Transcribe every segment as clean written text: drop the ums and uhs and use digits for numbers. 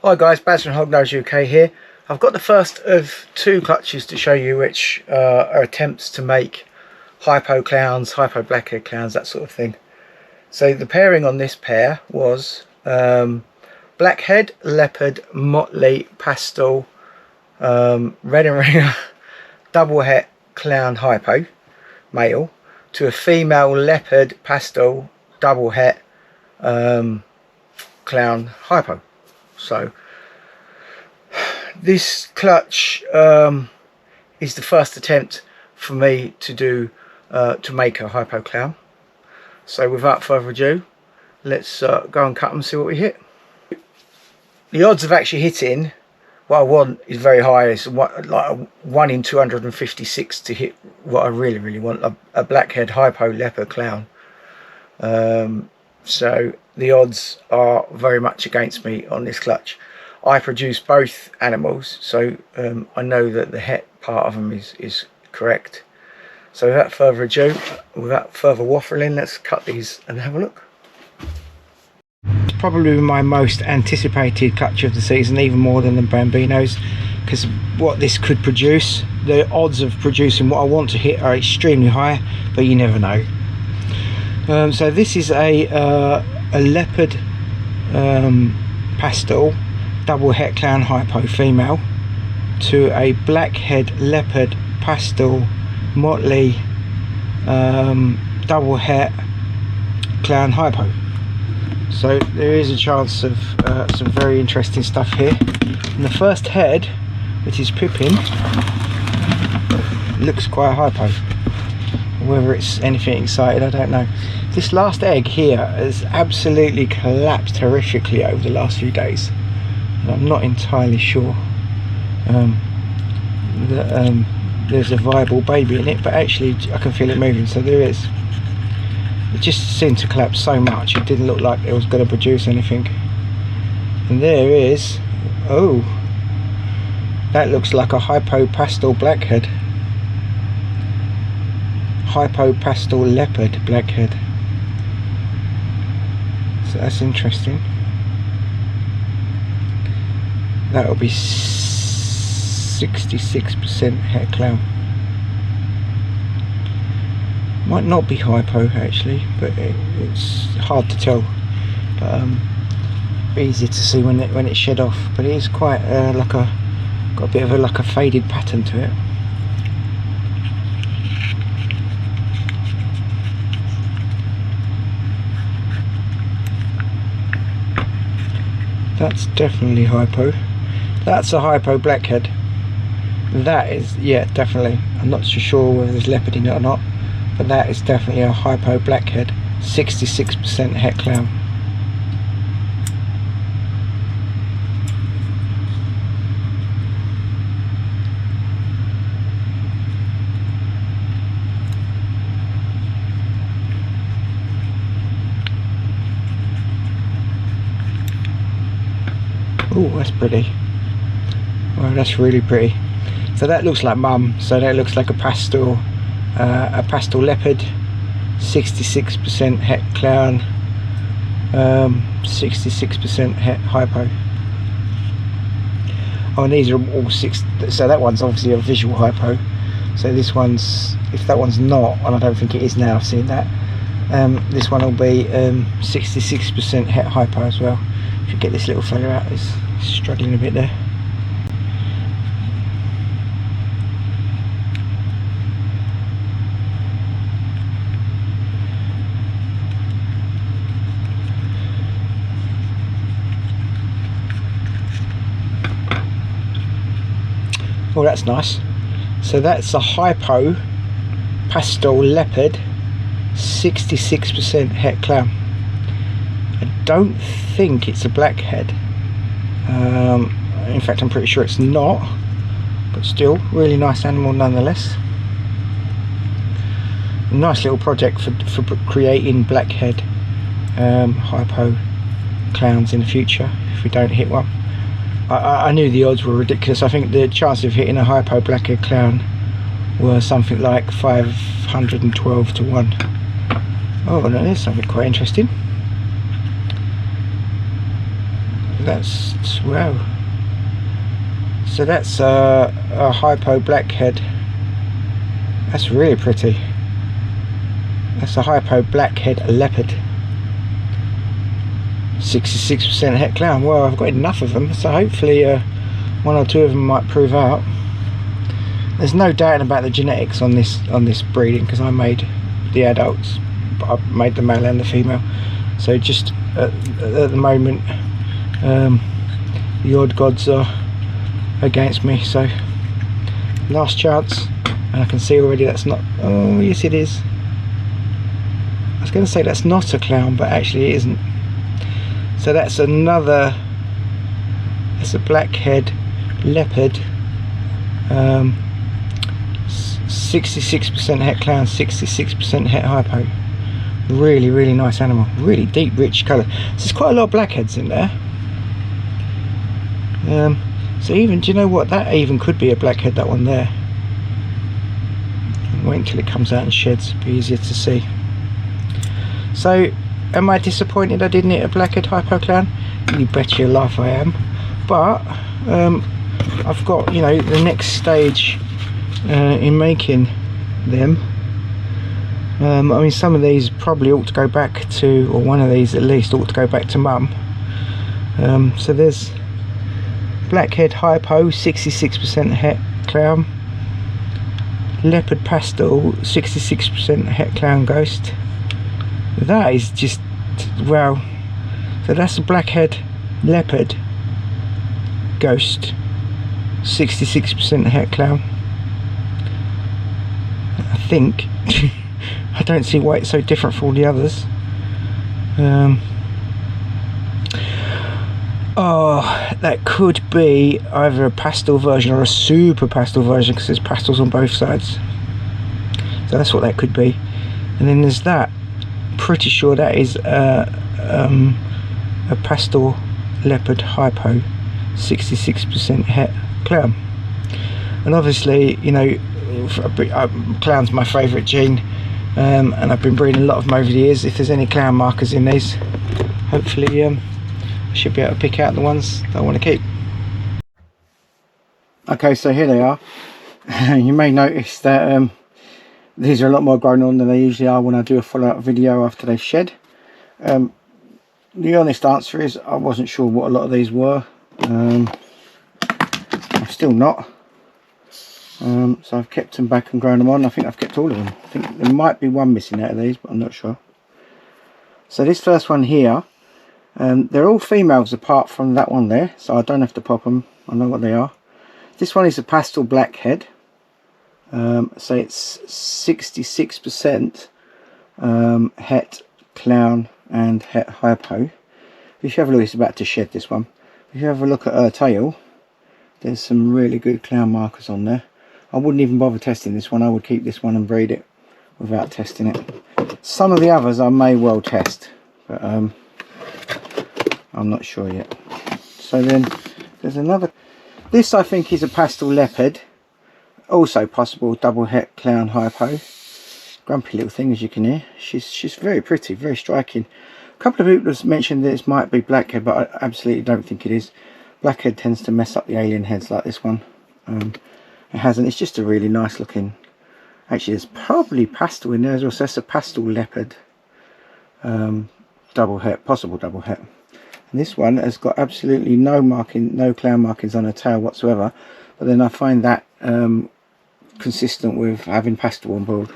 Hi guys, Baz from Hognose UK here. I've got the first of two clutches to show you, which are attempts to make hypo clowns, hypo blackhead clowns, that sort of thing. So the pairing on this pair was blackhead, leopard, motley, pastel, red and ringer, double het clown hypo, male, to a female leopard, pastel, double het clown hypo. So this clutch is the first attempt for me to do to make a hypo clown. So without further ado, let's go and cut them and see what we hit. The odds of actually hitting what I want is very high. It's like a 1 in 256 to hit what I really want, a blackhead hypo leopard clown. So the odds are very much against me on this clutch. I produce both animals, so I know that the het part of them is correct. So without further ado, without further waffling, let's cut these and have a look. It's probably my most anticipated clutch of the season, even more than the Bambinos, because what this could produce, the odds of producing what I want to hit are extremely high, but you never know. So this is a leopard pastel double het clown hypo female to a blackhead leopard pastel motley double het clown hypo. So there is a chance of some very interesting stuff here. And the first head, which is Pippin, looks quite hypo. Whether it's anything excited, I don't know. This last egg here has absolutely collapsed horrifically over the last few days. And I'm not entirely sure that there's a viable baby in it, but actually I can feel it moving, so there is. It just seemed to collapse so much, it didn't look like it was going to produce anything. And there is, oh, that looks like a hypo pastel blackhead. Hypo pastel leopard blackhead. So that's interesting. That'll be 66% het clown. Might not be hypo actually, but it's hard to tell. But easy to see when it shed off. But it is quite like got a bit of like a faded pattern to it. That's definitely hypo. That's a hypo blackhead. That is, yeah, definitely. I'm not so sure whether there's leopard in it or not, but that is definitely a hypo blackhead. 66% het clown. Oh, that's pretty. Well, that's really pretty. So that looks like mum. So that looks like a pastel leopard. 66% het clown. 66% het hypo. Oh, and these are all six. So that one's obviously a visual hypo. So this one's, if that one's not, and I don't think it is now, I've seen that. This one will be 66% het hypo as well. If you get this little fella out, it's struggling a bit there. Oh, that's nice. So that's a hypo pastel leopard, 66% het clown. I don't think it's a blackhead. In fact, I'm pretty sure it's not, but still, really nice animal nonetheless. Nice little project for creating blackhead hypo clowns in the future if we don't hit one. I knew the odds were ridiculous. I think the chance of hitting a hypo blackhead clown were something like 512 to 1. Oh, no, there's something quite interesting. that's, wow. So that's a Hypo Blackhead. That's really pretty. That's a Hypo Blackhead Leopard. 66% het clown. Well, I've got enough of them, so hopefully one or two of them might prove out. There's no doubt about the genetics on this breeding, because I made the adults, but I made the male and the female. So just at the moment, the odd gods are against me. So last chance, and I can see already that's not. Oh yes, it is. I was going to say that's not a clown, but actually it isn't. So that's another. It's a Blackhead Leopard. 66% het clown, 66% het hypo. Really, really nice animal. Really deep, rich colour. So there's quite a lot of blackheads in there. So even, do you know what? That even could be a blackhead, that one there. Wait until it comes out and sheds. It'll be easier to see. So, am I disappointed I didn't hit a Blackhead Hypo clown? You bet your life I am. But I've got, you know, the next stage in making them. I mean, some of these probably ought to go back to, or one of these at least ought to go back to mum. So there's Blackhead Hypo, 66% het clown. Leopard Pastel, 66% het clown ghost. That is just, wow. So that's a Blackhead Leopard ghost, 66% het clown. I think. I don't see why it's so different from all the others. Oh, that could be either a pastel version or a super pastel version, because there's pastels on both sides. So that's what that could be. And then there's that. Pretty sure that is a pastel Leopard Hypo, 66% het clown. And obviously, you know, clown's my favourite gene, and I've been breeding a lot of them over the years. If there's any clown markers in these, hopefully I should be able to pick out the ones that I want to keep. Okay, so here they are. You may notice that these are a lot more grown on than they usually are when I do a follow-up video after they've shed. The honest answer is I wasn't sure what a lot of these were. I'm still not. So I've kept them back and grown them on. I think I've kept all of them. I think there might be one missing out of these, but I'm not sure. So this first one here, they're all females apart from that one there, so I don't have to pop them. I know what they are. This one is a pastel blackhead. So it's 66% het clown and het hypo. If you have a look, it's about to shed, this one. If you have a look at her tail, there's some really good clown markers on there. I wouldn't even bother testing this one. I would keep this one and breed it without testing it. Some of the others I may well test, but I'm not sure yet. So then there's another. This I think is a pastel leopard, also possible double het clown hypo. Grumpy little thing, as you can hear. She's very pretty, very striking. A couple of people have mentioned that this might be blackhead, but I absolutely don't think it is. Blackhead tends to mess up the alien heads like this one. It hasn't. It's just a really nice looking. Actually, there's probably pastel in there as well. So that's a pastel leopard, double het, possible double het. And this one has got absolutely no marking, no clown markings on her tail whatsoever. But then I find that consistent with having pastel on board.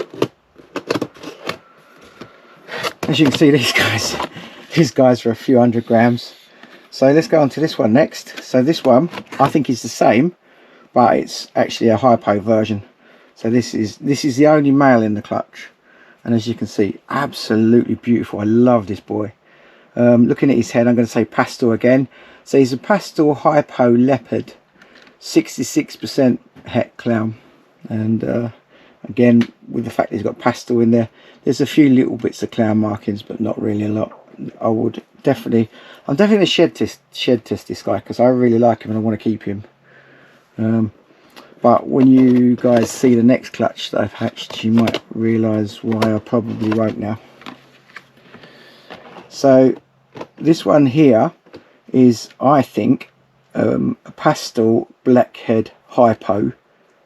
As you can see, these guys are a few 100 grams. So let's go on to this one next. So this one I think is the same, but it's actually a hypo version. So this is the only male in the clutch, and as you can see, absolutely beautiful. I love this boy. Looking at his head, I'm going to say pastel again. So he's a pastel hypo leopard, 66% het clown, and again, with the fact that he's got pastel in there, there's a few little bits of clown markings, but not really a lot. I'm definitely going to shed test this guy, because I really like him and I want to keep him. But when you guys see the next clutch that I've hatched, you might realise why I probably won't now. So this one here is, I think, a pastel Blackhead Hypo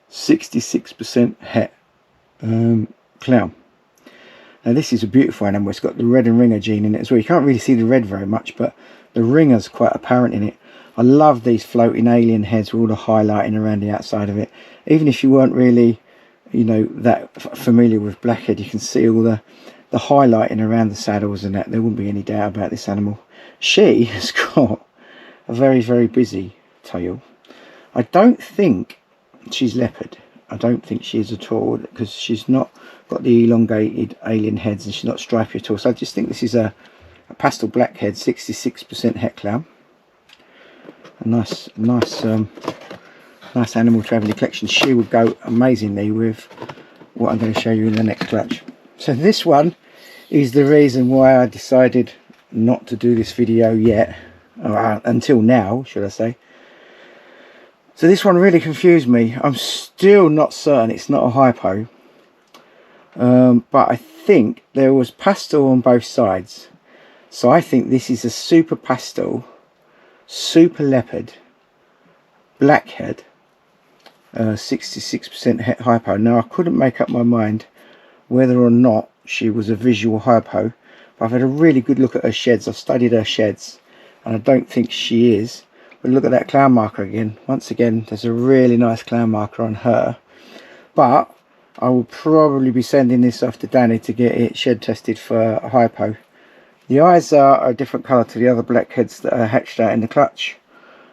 66% het clown. Now this is a beautiful animal. It's got the red and ringer gene in it as well. You can't really see the red very much, but the ringer's quite apparent in it. I love these floating alien heads with all the highlighting around the outside of it. Even if you weren't really, you know, that familiar with Blackhead, you can see all the highlighting around the saddles and that. There wouldn't be any doubt about this animal. She has got a very, very busy tail. I don't think she's leopard. I don't think she is at all, because she's not got the elongated alien heads and she's not stripy at all. So I just think this is a pastel Blackhead 66% het clown. A nice animal to have in the collection. She would go amazingly with what I'm going to show you in the next clutch. So this one is the reason why I decided not to do this video yet, or until now, should I say. So this one really confused me. I'm still not certain it's not a hypo, but I think there was pastel on both sides. So I think this is a super pastel, super leopard, Blackhead, 66% het hypo. Now I couldn't make up my mind whether or not she was a visual hypo, but I've had a really good look at her sheds. I've studied her sheds and I don't think she is. But look at that clown marker again. Once again, there's a really nice clown marker on her. But I will probably be sending this off to Danny to get it shed tested for a hypo. The eyes are a different colour to the other Blackheads that are hatched out in the clutch.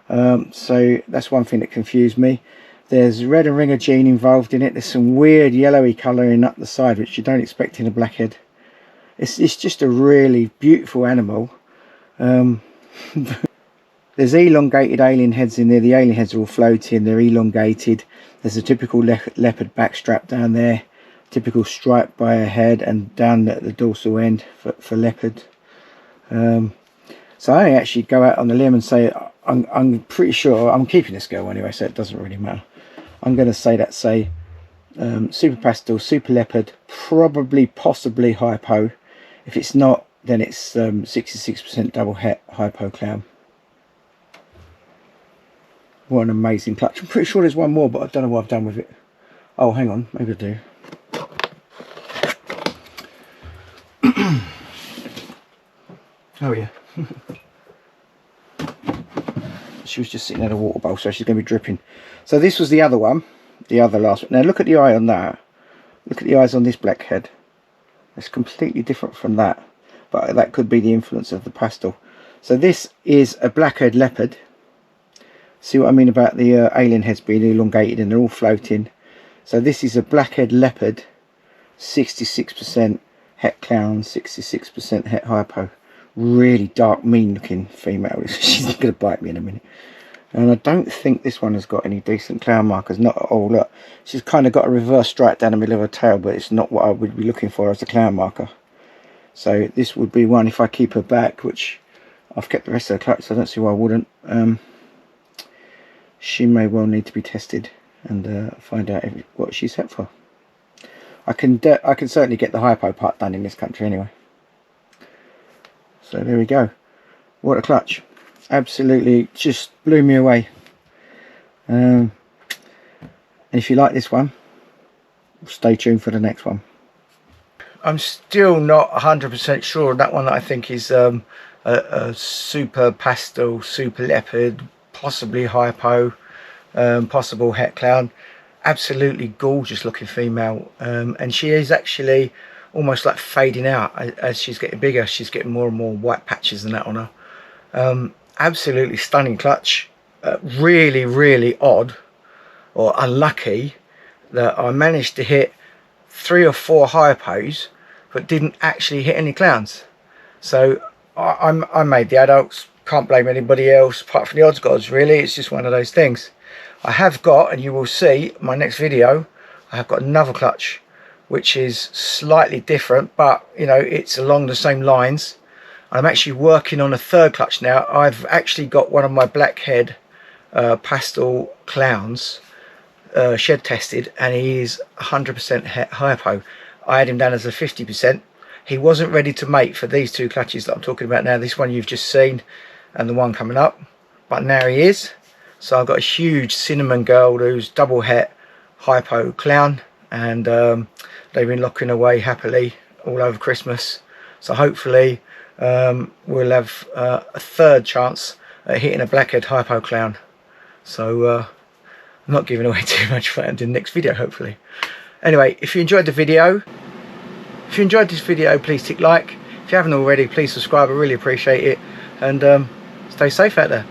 So that's one thing that confused me. There's red and ringer gene involved in it. There's some weird yellowy colouring up the side which you don't expect in a Blackhead. It's just a really beautiful animal. There's elongated alien heads in there. The alien heads are all floating. They're elongated. There's a typical leopard backstrap down there. Typical stripe by a head and down at the dorsal end for leopard. So I actually go out on the limb and say I'm pretty sure I'm keeping this girl anyway, so it doesn't really matter. I'm going to say that super pastel, super leopard, probably possibly hypo. If it's not, then it's 66% double het hypo clown. What an amazing clutch. I'm pretty sure there's one more, but I don't know what I've done with it. Oh, hang on, maybe I do. Oh yeah. She was just sitting at a water bowl, so she's going to be dripping. So this was the other one, the other last one. Now look at the eye on that. Look at the eyes on this Blackhead. It's completely different from that, but that could be the influence of the pastel. So this is a Blackhead leopard. See what I mean about the alien heads being elongated and they're all floating. So this is a Blackhead leopard, 66% het clown, 66% het hypo. Really dark, mean looking female. She's going to bite me in a minute. And I don't think this one has got any decent clown markers, not at all. Look, she's kind of got a reverse stripe down the middle of her tail, but it's not what I would be looking for as a clown marker. So this would be one if I keep her back, which I've kept the rest of the clutch, so I don't see why I wouldn't. She may well need to be tested and find out what she's set for. I can certainly get the hypo part done in this country anyway. So there we go. What a clutch. Absolutely just blew me away. And if you like this one, stay tuned for the next one. I'm still not 100% sure on that one. That I think is a super pastel, super leopard, possibly hypo, possible het clown. Absolutely gorgeous looking female, and she is actually almost like fading out as she's getting bigger. She's getting more and more white patches and that on her. Absolutely stunning clutch. Really odd or unlucky that I managed to hit 3 or 4 hypos but didn't actually hit any clowns. So I made the adults. Can't blame anybody else apart from the odds gods, really. It's just one of those things. I have got, and you will see my next video, I have got another clutch which is slightly different, but you know, it's along the same lines. I'm actually working on a third clutch now. I've actually got one of my Blackhead pastel clowns shed tested, and he is 100% hypo. I had him down as a 50%. He wasn't ready to mate for these two clutches that I'm talking about now. This one you've just seen, and the one coming up, but now he is. So I've got a huge cinnamon girl who's double het hypo clown, and they've been locking away happily all over Christmas. So hopefully we'll have a third chance at hitting a blackhead hypo clown. So I'm not giving away too much for it in the next video, hopefully. Anyway, if you enjoyed the video, please tick like. If you haven't already, please subscribe. I really appreciate it, and stay safe out there.